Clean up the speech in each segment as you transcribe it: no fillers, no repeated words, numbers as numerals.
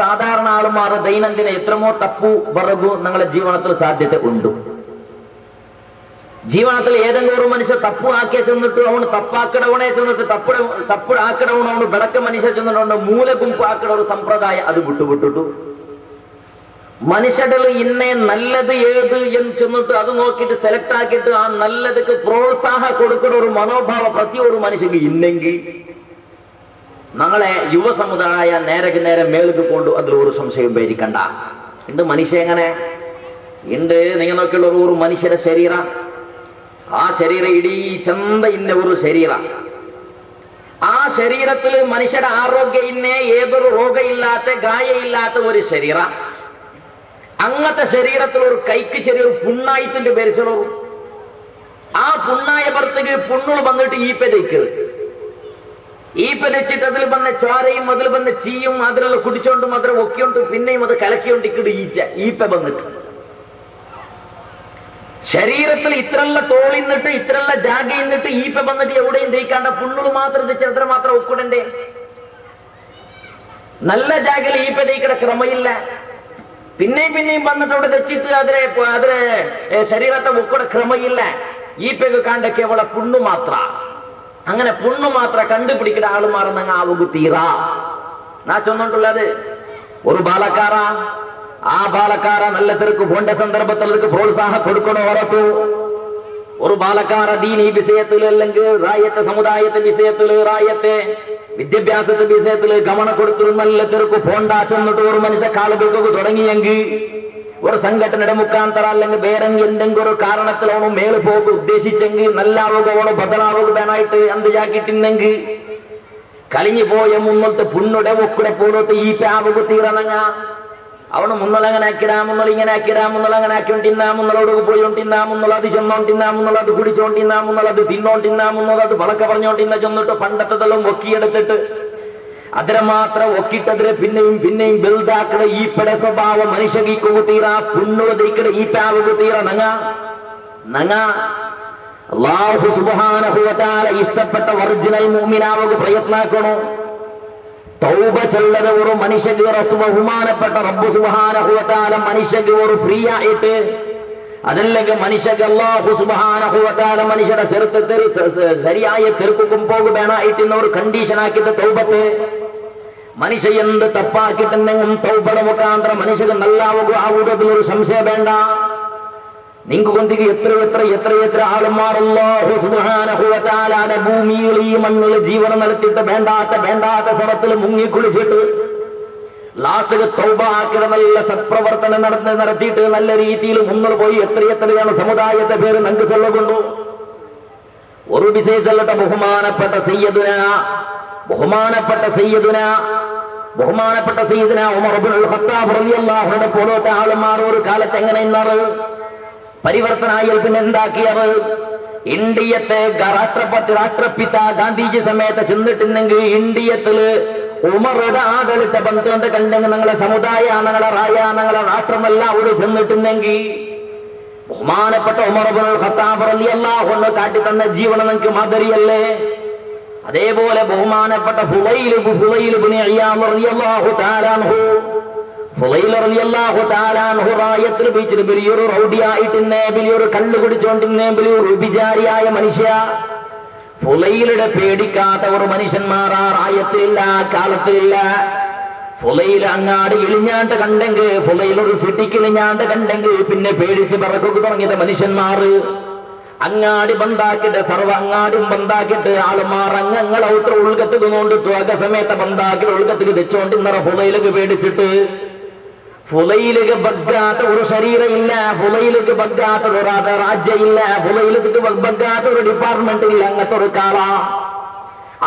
ಸಾಧಾರಣ ಆಳುಮಾರು ದೈನಂದಿನ ಎತ್ರಮೋ ತಪ್ಪು ಬರಗು ഞങ്ങളുടെ ജീവിതത്തിൽ സാധ്യത ഉണ്ട്. ജീവിതത്തിൽ ഏതെങ്കിലും ഒരു മനുഷ്യ തപ്പു ആക്കിയ ചെന്നിട്ട് അവന് തപ്പാക്കടവണെ ചെന്നിട്ട് തപ്പു ആക്കടവണ അവന് ಬೆಳಕ മനുഷ്യ ചെന്നിട്ടുണ്ട് മൂല ಗುಂಪು ആക്കട ഒരു സമ്പ്രദായ അത് വിട്ടുവിട്ടിട്ടു. മനുഷ്യരിൽ ഇന്നേ നല്ലത് ഏത് എന്ന് ചെന്നിട്ട് അത് നോക്കിയിട്ട് സെലക്ട് ആക്കിയിട്ട് ആ നല്ലതക്ക് പ്രോത്സാഹ കൊടുക്കുന്ന ഒരു മനോഭാവ പ്രതി ഒരു മനുഷ്യക്ക് ഇല്ലെങ്കിൽ ഞങ്ങളെ യുവ സമുദായ നേരക്ക് നേരെ മേലേക്ക് കൊണ്ടു അതിൽ ഒരു സംശയം പേരിക്കണ്ട. ഇണ്ട് മനുഷ്യ എങ്ങനെ ഉണ്ട് നിങ്ങൾ നോക്കിയുള്ള ഒരു മനുഷ്യരുടെ ശരീരം, ആ ശരീരം ഇടീ ചന്ത ഇന്ന ഒരു ശരീരം. ആ ശരീരത്തിൽ മനുഷ്യരുടെ ആരോഗ്യം ഇന്നേ ഏതൊരു രോഗമില്ലാത്ത ഗായയില്ലാത്ത ഒരു ശരീരം. അങ്ങനത്തെ ശരീരത്തിൽ ഒരു കൈക്ക് ചെറിയൊരു പുണ്ണായത്തിന്റെ പേര് ചെറും. ആ പുണ്ണായ പുറത്തേക്ക് പുണ്ണുകൾ വന്നിട്ട് ഈപ്പ തയ്ക്കരുത്. ഈപ്പ തെച്ചിട്ട് അതിൽ വന്ന ചോരയും അതിൽ വന്ന ചീയും അതിലുള്ള കുടിച്ചോണ്ടും അതിൽ ഒക്കെയുണ്ട് പിന്നെയും അത് കലക്കിക്കൊണ്ടിരിക്കട്ട് ഈപ്പ വന്നിട്ട് ശരീരത്തിൽ ഇത്രല്ല തോളിന്നിട്ട് ഇത്രല്ല ജാഗയിന്നിട്ട് ഈപ്പ വന്നിട്ട് എവിടെയും തേക്കാണ്ട പുണ്ണുകൾ മാത്രം തെച്ച് അത്ര മാത്രം ഒക്കൂടണ്ടേ. നല്ല ജാഗയിൽ ഈപ്പ തേക്കട ക്രമയില്ല. പിന്നെയും വന്നിട്ട് അവിടെ തെച്ചിട്ട് അതിലെ ശരീരത്തെ ഒക്കൂടെ ക്രമയില്ല. ഈപ്പക്ക് കാണ്ട കേവല പുണ്ണു മാത്ര. അങ്ങനെ പുണ്ണു മാത്ര കണ്ടുപിടിക്കുന്ന ആളുമാറുന്ന ആവുകു തീരാ നാ ചൊന്നുള്ളത് ഒരു ബാലക്കാര. ആ ബാലക്കാര നല്ല തിരക്ക് പോണ്ട സന്ദർഭത്തിൽ പ്രോത്സാഹ കൊടുക്കണോ ഉറപ്പു. ഒരു ബാലക്കാര ദീനി വിഷയത്തിൽ അല്ലെങ്കിൽ റായത്തെ സമുദായത്തെ വിഷയത്തിൽ റായത്തെ വിദ്യാഭ്യാസത്തെ വിഷയത്തിൽ ഗമനം കൊടുത്തൊരു നല്ല തിരക്ക് പോണ്ട ചെന്നിട്ട് ഒരു മനുഷ്യ കാലുകൾക്ക് തുടങ്ങിയെങ്കിൽ ഒരു സംഘടനയുടെ മുഖാന്തര അല്ലെങ്കിൽ വേറെ എന്തെങ്കിലും ഒരു കാരണത്തിലാണോ മേല് പോകുക ഉദ്ദേശിച്ചെങ്കിൽ നല്ലാവുകയാണോ ബദലാവുകയാനായിട്ട് എന്തിയാക്കിട്ടിന്നെങ്കിൽ കലിഞ്ഞു പോയ മുന്നോട്ട് പുണ്ണുടെ ഒക്കുടെ പോലത്തെ ഈ പാവുക തീരണങ്ങ അവണ് മുന്നോളങ്ങനെ ആക്കിടാ മുന്നോളിങ്ങനെ ആക്കിടാ മുന്നോളങ്ങനെ ആക്കിക്കൊണ്ടിന്നാ മുന്നോളോട് പോയിക്കൊണ്ടിന്നാ മുന്നോള അത് ചെന്നോണ്ടിന്നാ മുന്നോള അത് കുടിച്ചോണ്ടിന്നാ മുന്നോള അത് തിന്നോണ്ടിന്നാ മുന്നോള അത് വളക്ക പറഞ്ഞോണ്ടിന്ന ചെന്നിട്ട് പണ്ടത്തെല്ലാം ഒക്കിയെടുത്തിട്ട് അതിനെ മാത്രം ഒക്കിട്ടതിരെ പിന്നെയും ബെൽദാക്കട ഈ പെട സ്വഭാവം മനുഷ്യകീക്കുക തീര പുണ്ണുതീക്കട ഈ പാവുക തീര നങ്ങ അല്ലാഹു സുബ്ഹാനഹു വ തആല ഇഷ്ടപ്പെട്ട ഒറിജിനൽ മുഅ്മിനാവുക പ്രയത്നാക്കണോ. തൗബ ചെല്ലത ഒരു മനുഷ്യക്ക് ബഹുമാനപ്പെട്ട റബ്ബ് സുബ്ഹാനഹു വ തആല മനുഷ്യക്ക് ഒരു ഫ്രീ ആയിട്ട് അതല്ലെങ്കിൽ മനുഷ്യക്ക് അല്ലാഹു സുബ്ഹാനഹു വ തആല മനുഷ്യരുടെ ശരിയായ തെരുക്കും പോകുവാനായിട്ട് ഒരു കണ്ടീഷൻ ആക്കിയിട്ട് തൗബത്തെ മനുഷ്യ എന്ത് തപ്പാക്കിട്ടുണ്ടെങ്കിലും തൗബയുടെ മുഖാന്തരം മനുഷ്യക്ക് നല്ലാവുക ആവുന്നതിൽ ഒരു സംശയം വേണ്ട. നിങ്ങൾക്കൊന്തിക്ക് എത്ര ആളുമാർ അല്ലാഹു സുബ്ഹാനഹു വ തആലയുടെ ഭൂമിയിൽ ഈ മണ്ണിൽ ജീവനം നടത്തിയിട്ട് വേണ്ടാത്ത സ്ഥലത്തിൽ മുങ്ങിക്കുളിച്ചിട്ട് ലാസ്റ്റ് തൗബ ആക്കിയ നല്ല സത്പ്രവർത്തനം നടത്തിയിട്ട് നല്ല രീതിയിൽ മുന്നോട്ട് പോയി എത്രയാണ് സമുദായത്തെ പേര് നമുക്ക് ചൊല്ലുകൊണ്ടു. ഒരു വിശേഷത്തെ ബഹുമാനപ്പെട്ട സയ്യിദുന ഉമർ ഇബ്നുൽ ഖത്താബ് റളിയല്ലാഹു അൻഹു പോലത്തെ ആളുമാർ ഒരു കാലത്ത് എങ്ങനെ ഇന്നത് പരിവർത്തനായാൽ പിന്നെ എന്താക്കിയത് ഇന്ത്യത്തെ രാഷ്ട്രപിത ഗാന്ധിജി സമയത്ത് ചെന്നിട്ടുണ്ടെങ്കിൽ ഇന്ത്യത്തില് ഉമറുടെ ആദളിത്തെ ബന്ധം കണ്ടെങ്കിൽ ഞങ്ങളെ സമുദായ ഞങ്ങളെ റായ ഞങ്ങളെ രാഷ്ട്രമല്ല അവിടെ ചെന്നിട്ടുണ്ടെങ്കിൽ ബഹുമാനപ്പെട്ട ഉമർ ഇബ്നുൽ ഖത്താബ് റളിയല്ലാഹു അൻഹു കാട്ടി തന്ന ജീവനം നിങ്ങൾക്ക് മാതൃകയല്ലേ. അതേപോലെ ബഹുമാനപ്പെട്ട ഫുളൈൽ ഇബ്നു ഇയാദ് റളിയല്ലാഹു തആല അൻഹു റായത്തിൽ വെച്ചിട്ട് വലിയൊരു റൗഡിയായിട്ടിന്നെ വലിയൊരു കള്ളു കുടിച്ചോണ്ടിന്നെ വലിയൊരു വിചാരിയായ മനുഷ്യ. ഫുളൈലുടെ പേടിക്കാത്ത ഒരു മനുഷ്യന്മാർ ആ റായത്തിലില്ല, കാലത്തിലില്ല. ഫുളൈൽ അങ്ങാട് ഇളിഞ്ഞാണ്ട് കണ്ടെങ്കിൽ ഫുളൈലൊരു സിട്ടിക്ക് ഇളിഞ്ഞാണ്ട് കണ്ടെങ്കിൽ പിന്നെ പേടിച്ച് പറക്കുക തുടങ്ങിയത് മനുഷ്യന്മാർ അങ്ങാടി ബന്ധാക്കിട്ട് സർവ്വ അങ്ങാടും ബന്ധാക്കിട്ട് ആളുമാർ അംഗങ്ങൾ ഔത്ര ഉൾക്കത്തുക കൊണ്ട് തുക സമയത്ത് ബന്ധാക്കി ഉൾക്കത്തുക്ക് വെച്ചോണ്ട് ഇന്നറ ഫുളൈലക്ക് പേടിച്ചിട്ട് ഫുളൈലക്ക് ബഗ്ഗാത്ത ഒരു ശരീരം ഇല്ല, ഫുളൈലക്ക് ബഗ്ഗാത്ത ഒരു രാജ്യം ഇല്ല, ഫുളൈലക്ക് ബഗ്ഗാത്ത ഒരു ഡിപ്പാർട്ട്മെന്റ് ഇല്ല. അങ്ങനത്തെ ഒരു കാള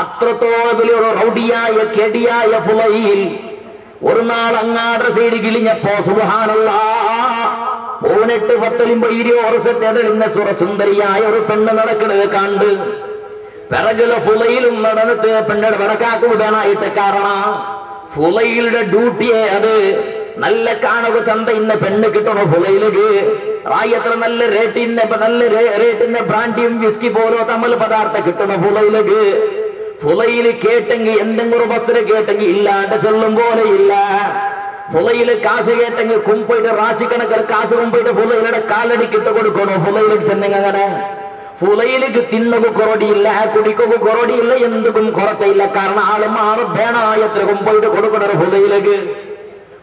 അത്രത്തോളം വലിയൊരു റൗഡിയായ കെടിയായ ഫുളൈൽ ഒരു നാൾ അങ്ങാട് സൈഡ് കിളിഞ്ഞപ്പോ സുബ്ഹാനല്ലാഹ് 18-20 വർഷത്തേതളിഞ്ഞ സുരസുന്ദരിയായ ഒരു പെണ്ണ് നടക്കുന്നത് കണ്ട് പിറകിലെ ഫുളൈലും നടന്നിട്ട് പെണ്ണയുടെ വടക്കാക്കുവിടാനായിട്ട് കാരണം ഫുളൈലുടെ ഡ്യൂട്ടിയെ അത് നല്ല കാണുക ചന്ത ഇന്ന പെണ്ണ് കിട്ടണോ ഫുളൈലേക്ക് റായത്ര നല്ല റേറ്റിന്റെ ബ്രാൻഡിയും വിസ്കി പോലോ തമ്മിൽ പദാർത്ഥം കിട്ടണോ ഫുളൈലേക്ക് ഫുളൈൽ കേട്ടെങ്കിൽ എന്തെങ്കിലും ഒരു പത്ര കേട്ടെങ്കിൽ ഇല്ലാണ്ട് ചൊല്ലും പോലെ ഇല്ല. ഫുലയില് കാശ് കേട്ടെങ്കിൽ കുമ്പോയിട്ട് റാശിക്കണക്കിൽ കാശ് കുമ്പോയിട്ട് ഫുലയിലുടെ കാലടിക്കിട്ട് കൊടുക്കണോ? ഫുലയിലേക്ക് ചെന്നെങ്കിൽ അങ്ങനെ ഫുലയിലേക്ക് തിന്നകു കൊറടിയില്ല, കുടിക്കു കൊറടിയില്ല, എന്തും കൊറക്കയില്ല. കാരണം ആള് മാറ് വേണായത്ര കുമ്പോയിട്ട് കൊടുക്കണ ഫുലയിലേക്ക്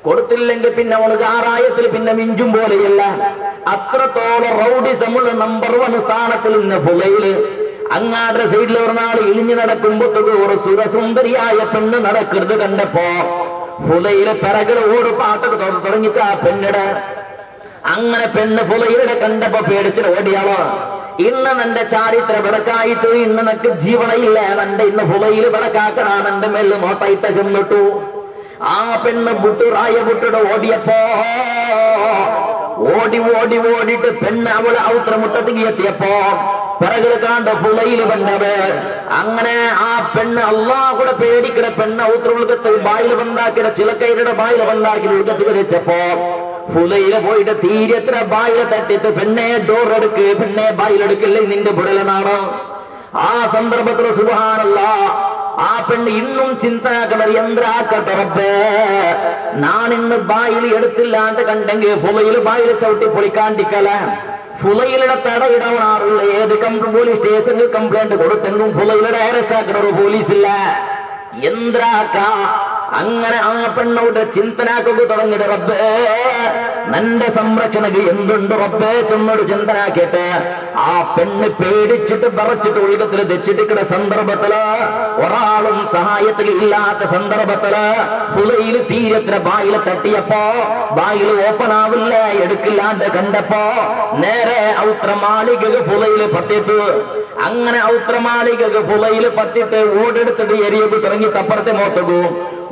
കൊടുത്തില്ലെങ്കിൽ പിന്നെ അവൾക്ക് ആറായത്തിൽ പിന്നെ മിഞ്ചും പോലെയല്ല. അത്രത്തോളം റൗഡിസമുള്ള നമ്പർ 1 സ്ഥാനത്തിൽ നിന്ന് ഫുലയില്. അങ്ങാരുടെ സൈഡിൽ ഒരു നാൾ ഇളിഞ്ഞു നടക്കുമ്പോഴത്തേക്ക് ഒരു സുരസുന്ദരിയായ പെണ്ണ് നടക്കരുത് കണ്ടപ്പോ ഫുലയിലെ പിറകില് ഓട് പാട്ടൊക്കെ തുടങ്ങിട്ട് ആ പെണ്ണിടെ അങ്ങനെ പെണ്ണ് ഫുലയിലെ കണ്ടപ്പോ പേടിച്ചിട്ട് ഓടിയാളോ. ഇന്ന് നിന്റെ ചാരിത്ര വിടക്കായിട്ട് ഇന്ന് നിനക്ക് ജീവനയില്ല, എന്റെ ഇന്ന് ഫുലയില് വിടക്കാക്കണാണ് എന്റെ മേല് നോട്ടായിട്ട ചെന്നിട്ടു. ആ പെണ്ണ് ബുട്ടുറായ ബുട്ടിടെ ഓടിയപ്പോ ഓടിയിട്ട് പെണ്ണ് അവള് ഔത്രമുട്ടത്തേക്ക് എത്തിയപ്പോ പിറകിൽ കാണ്ട ഫുലയില് പെണ്ണത്. അങ്ങനെ ആ പെണ്ണ് അള്ളാഹുടെ പേടിക്കട പെണ്ണ് ഔത്ര ഉൾക്കത്ത് ബായിൽ വന്നാക്കിട ചിലക്കൈരുടെ ബായിൽ വന്നാക്കി ഉൾക്കത്ത് വിളിച്ചപ്പോ ഫുലയില് പോയിട്ട് തീരത്ര ബായില് തട്ടിട്ട് പെണ്ണെ ഡോർ എടുക്ക്, പെണ്ണെ ബായിലെടുക്കില്ലേ നിന്റെ ബുടലെന്നാണ്. ആ സന്ദർഭത്തിൽ സുബ്ഹാനല്ലാഹ് ആ പെണ്ണ് ഇന്നും ചിന്തയാക്കണത് യന്ത്രാക്കട്ടെ റബ്ബേ, നാനിന്ന് ബായിൽ എടുത്തില്ലാണ്ട് കണ്ടെങ്കിൽ ഫുലയില് ബായിൽ ചവിട്ടി പൊളിക്കാണ്ടിക്കല. ഫുലയിലുടെ തടയിടവണാറുള്ള ഏത് പോലീസ് സ്റ്റേഷനിൽ കംപ്ലൈന്റ് കൊടുത്തെങ്കിലും ഫുലയിലുടെ അറസ്റ്റ് ആക്കണ ഒരു പോലീസില്ല, യന്ത്രാക്ക. അങ്ങനെ ആ പെണ്ണോട് ചിന്തനാക്കുക തുടങ്ങിയിട്ട് റബ്ബേ നിന്റെ സംരക്ഷണക്ക് എന്തുണ്ട് റബ്ബേ ചെന്നോട് ചിന്തനാക്കിയിട്ട് ആ പെണ്ണ് പേടിച്ചിട്ട് വിറച്ചിട്ട് ഒഴുകത്തിൽ തെച്ചിട്ടിക്കുന്ന സന്ദർഭത്തില് ഒരാളും സഹായത്തിൽ ഇല്ലാത്ത സന്ദർഭത്തില് ഫുലയില് തീരത്ര ബായില് തട്ടിയപ്പോ ബായില് ഓപ്പൺ ആവില്ല, എടുക്കില്ലാണ്ട് കണ്ടപ്പോ നേരെ ഔത്രമാളിക ഫുലയില് പത്തിട്ട്. അങ്ങനെ ഔത്രമാളിക ഫുലയില് പത്തിട്ട് ഓടെടുത്തിട്ട് എരിയൊക്കെ തുടങ്ങി തപ്പുറത്തെ മോത്തകൂ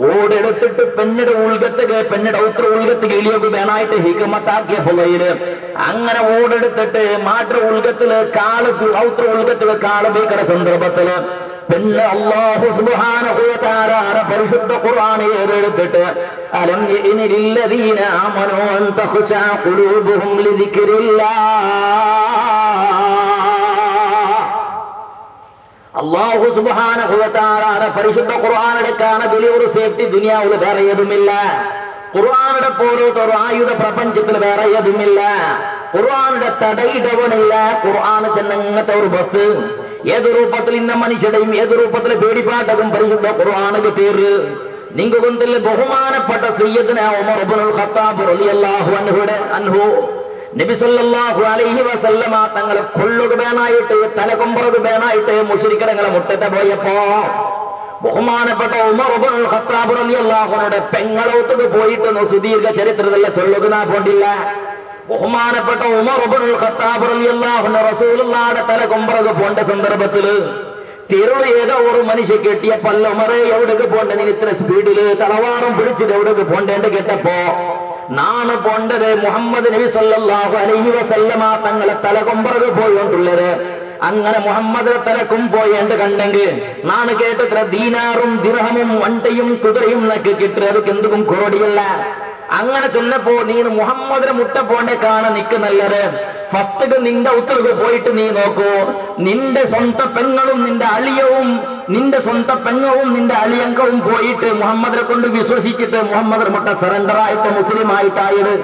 ഓടെടുത്തിട്ട് പെണ്ണിടെ ഉൾഗത്തുക പെണ്ണിടെ ഔത്ര ഉൾഗത്തുക എലിയൊക്കെ വേണായിട്ട് ഹിക്കമത്താക്കിയ ഫുലയില്. അങ്ങനെ ഓടെടുത്തിട്ട് മാറ്റ ഉൾഗത്തില് കാള് ഔത്ര ഉൾഗത്തുക കാള് ബീക്കട സന്ദർഭത്തില് പെണ്ണ് അല്ലാഹു സുബ്ഹാനഹു വ തആല പരിശുദ്ധ ഖുർആൻ ഏറെടുത്തിട്ട് അലം യഅനിലില്ലദീന ആമനൂ അൻ തഖ്ശഅ ഖുലൂബുഹും ലിദിക്രില്ലാഹ്. അല്ലാഹു സുബ്ഹാനഹു വ തആല പരിശുദ്ധ ഖുർആൻ എടുക്കാണ് വലിയൊരു സേഫ്റ്റി ദുനിയാവിൽ വേറെ ഏതുമില്ല. ഖുർആനുടെ പോലത്തെ ആയുധ പ്രപഞ്ചത്തിൽ വേറെ ഏതുമില്ല. ഖുർആനുടെ തടയിടവണില്ല. ഖുർആൻ ചെന്നങ്ങനത്തെ ഒരു ബസ് ഏത് രൂപത്തിൽ ഇന്ന മനുഷ്യടെയും ഏത് രൂപത്തിൽ പേടിപ്പാട്ടതും പരിശുദ്ധ ഖുർആനുക്ക് തീർന്ന് നിങ്ങുകൊണ്ടിൽ ബഹുമാനപ്പെട്ട സയ്യിദ്ന ഉമർ ഇബ്നുൽ ഖത്താബ് റളിയല്ലാഹു അൻഹു നബി സല്ലല്ലാഹു അലൈഹി വസല്ലമ തങ്ങളെ കൊള്ളുക വേണായിട്ട് തലകൊമ്പറുക വേണായിട്ട് മുശ്രിക്കുകളെ മുട്ടത്തെ പോയപ്പോ ബഹുമാനപ്പെട്ട ഉമർ ഇബ്നുൽ ഖത്താബ് റളിയല്ലാഹു അൻഹുടെ പെങ്ങളോട്ട് പോയിട്ട് സുദീർഘ ചരിത്രത്തിലെ ചൊല്ലുക പോണ്ടില്ല. ബഹുമാനപ്പെട്ട ഉമർ ഇബ്നുൽ ഖത്താബ് റളിയല്ലാഹു അൻഹു റസൂലുള്ളാഹിയുടെ തലകൊമ്പറുക പോണ്ട സന്ദർഭത്തില് തിരുള് ഏതോ ഒരു മനുഷ്യ കെട്ടിയ പല്ല ഉമറെ എവിടേക്ക് പോണ്ട നീ ഇത്ര സ്പീഡില് തലവാറും പിടിച്ചിട്ട് എവിടേക്ക് പോണ്ടേന്ന് കേട്ടപ്പോ നാണ് പോണ്ടത് മുഹമ്മദ് നബി സല്ലല്ലാഹു അലൈഹി വസല്ലമ തങ്ങളെ തലകൊമ്പറക് പോയോണ്ടുള്ളത്. അങ്ങനെ മുഹമ്മദ് തലക്കും പോയേണ്ട കണ്ടെങ്കിൽ നാണ് കേട്ടത്ര ദീനാറും ദിർഹമും വണ്ടയും കുതിരയും നക്ക് കിട്ടുക എന്തും കുറടിയല്ല. അങ്ങനെ ചെന്നപ്പോ നീ മുഹമ്മദിനെ മുട്ട പോണ്ടേ കാണ നിക്ക് നല്ലത്. ഫസ്റ്റ് നിന്റെ ഉത്തരവ് പോയിട്ട് നീ നോക്കൂ, നിന്റെ സ്വന്തം പെങ്ങളും നിന്റെ അളിയവും നിന്റെ അളിയങ്കവും പോയിട്ട് മുഹമ്മദിനെ കൊണ്ട് വിശ്വസിച്ചിട്ട് മുഹമ്മദ് മുട്ട സറണ്ടർ ആയിട്ട് മുസ്ലിം ആയിട്ടായത്.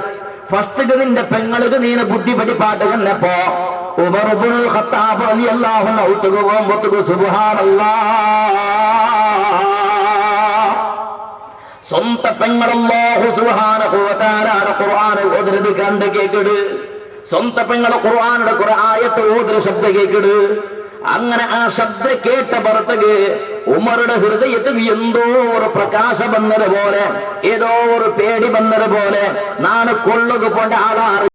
ഫസ്റ്റ് നിന്റെ പെങ്ങൾക്ക് നീന ബുദ്ധി പഠിപ്പാട്ട് കണ്ടപ്പോ ഉമർ ഇബ്നുൽ ഖത്താബ് റളിയല്ലാഹു അൻഹു സുബ്ഹാനല്ലാഹ് സ്വന്തം പെങ്ങളല്ലാഹു സുബ്ഹാനഹു വ തആല ഖുർആൻ ഓതുന്നത് കണ്ട് കേക്കിട്. സ്വന്തം പെങ്ങളെ ഖുർആനുടെ കുറെ ആയത്ത് ഓതുന്ന ശബ്ദം കേക്കിട്. അങ്ങനെ ആ ശബ്ദം കേട്ട പുറത്തേക്ക് ഉമറുടെ ഹൃദയത്തിൽ എന്തോ ഒരു പ്രകാശം വന്നത് പോലെ ഏതോ ഒരു പേടി വന്നത് പോലെ നാണ് കൊള്ളുക പോണ്ട ആളാണ്.